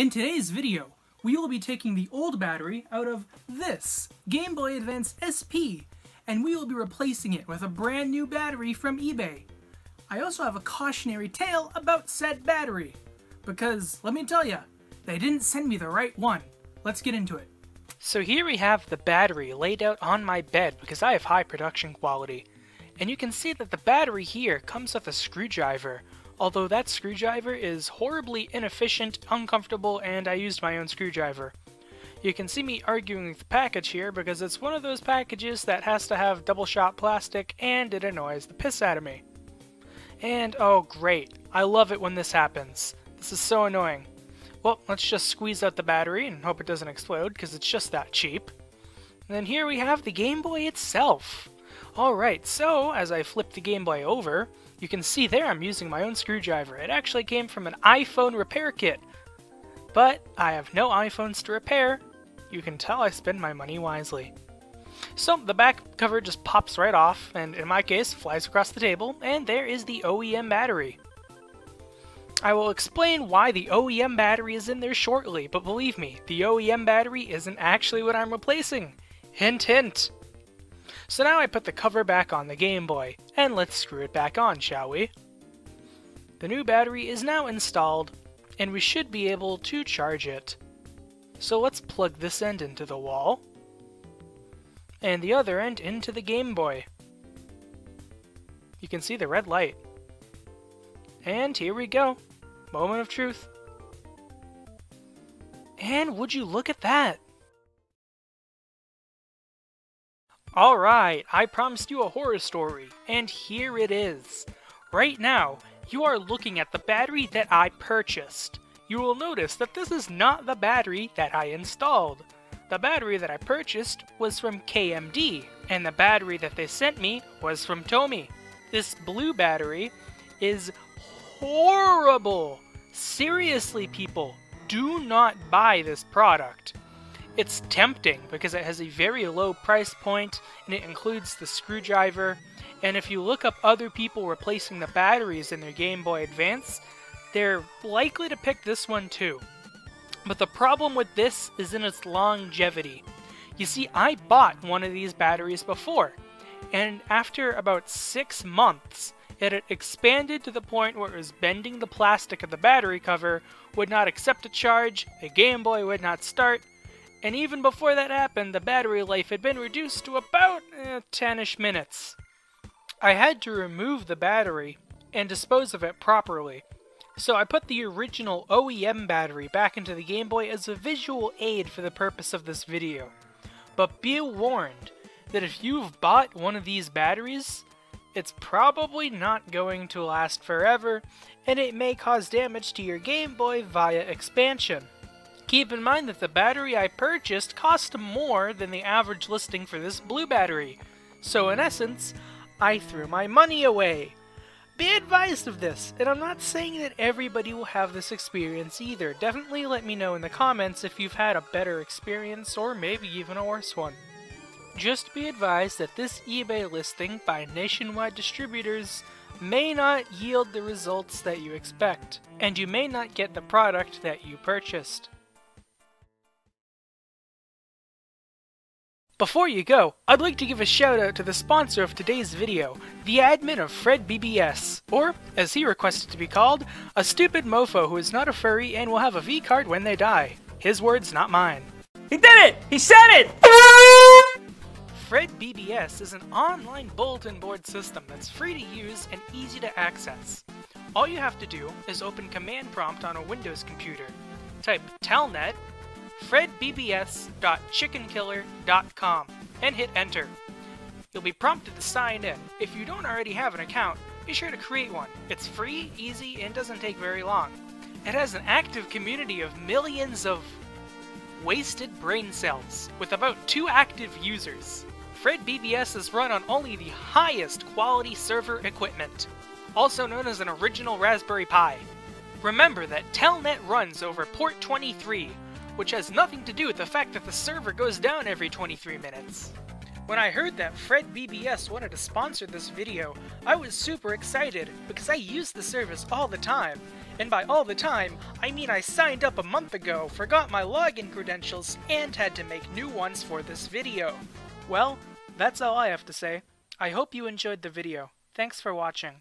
In today's video, we will be taking the old battery out of this Game Boy Advance SP, and we will be replacing it with a brand new battery from eBay. I also have a cautionary tale about said battery, because let me tell ya, they didn't send me the right one. Let's get into it. So here we have the battery laid out on my bed because I have high production quality. And you can see that the battery here comes with a screwdriver, although that screwdriver is horribly inefficient, uncomfortable, and I used my own screwdriver. You can see me arguing with the package here because it's one of those packages that has to have double shot plastic and it annoys the piss out of me. And oh great, I love it when this happens. This is so annoying. Well, let's just squeeze out the battery and hope it doesn't explode because it's just that cheap. And then here we have the Game Boy itself. Alright, so as I flip the Game Boy over, you can see there I'm using my own screwdriver. It actually came from an iPhone repair kit. But I have no iPhones to repair. You can tell I spend my money wisely. So the back cover just pops right off, and in my case, flies across the table, and there is the OEM battery. I will explain why the OEM battery is in there shortly, but believe me, the OEM battery isn't actually what I'm replacing. Hint, hint. So now I put the cover back on the Game Boy, and let's screw it back on, shall we? The new battery is now installed, and we should be able to charge it. So let's plug this end into the wall, and the other end into the Game Boy. You can see the red light. And here we go. Moment of truth. And would you look at that? Alright, I promised you a horror story, and here it is. Right now, you are looking at the battery that I purchased. You will notice that this is not the battery that I installed. The battery that I purchased was from KMD, and the battery that they sent me was from Tomy. This blue battery is horrible. Seriously, people, do not buy this product. It's tempting because it has a very low price point and it includes the screwdriver, and if you look up other people replacing the batteries in their Game Boy Advance, they're likely to pick this one too. But the problem with this is in its longevity. You see, I bought one of these batteries before, and after about 6 months, it had expanded to the point where it was bending the plastic of the battery cover, would not accept a charge, the Game Boy would not start, and even before that happened, the battery life had been reduced to about 10-ish minutes. I had to remove the battery and dispose of it properly, so I put the original OEM battery back into the Game Boy as a visual aid for the purpose of this video. But be warned that if you've bought one of these batteries, it's probably not going to last forever, and it may cause damage to your Game Boy via expansion. Keep in mind that the battery I purchased cost more than the average listing for this blue battery, so in essence, I threw my money away. Be advised of this, and I'm not saying that everybody will have this experience either. Definitely let me know in the comments if you've had a better experience or maybe even a worse one. Just be advised that this eBay listing by nationwide distributors may not yield the results that you expect, and you may not get the product that you purchased. Before you go, I'd like to give a shout out to the sponsor of today's video, the admin of Fred BBS, or, as he requested to be called, a stupid mofo who is not a furry and will have a V-card when they die. His words, not mine. He did it! He said it! Fred BBS is an online bulletin board system that's free to use and easy to access. All you have to do is open command prompt on a Windows computer, type telnet fredbbs.chickenkiller.com and hit enter. You'll be prompted to sign in. If you don't already have an account, be sure to create one. It's free, easy, and doesn't take very long. It has an active community of millions of wasted brain cells, with about 2 active users. Fred BBS is run on only the highest quality server equipment, also known as an original Raspberry Pi. Remember that Telnet runs over port 23, which has nothing to do with the fact that the server goes down every 23 minutes. When I heard that Fred BBS wanted to sponsor this video, I was super excited because I use the service all the time. And by all the time, I mean I signed up a month ago, forgot my login credentials, and had to make new ones for this video. Well, that's all I have to say. I hope you enjoyed the video. Thanks for watching.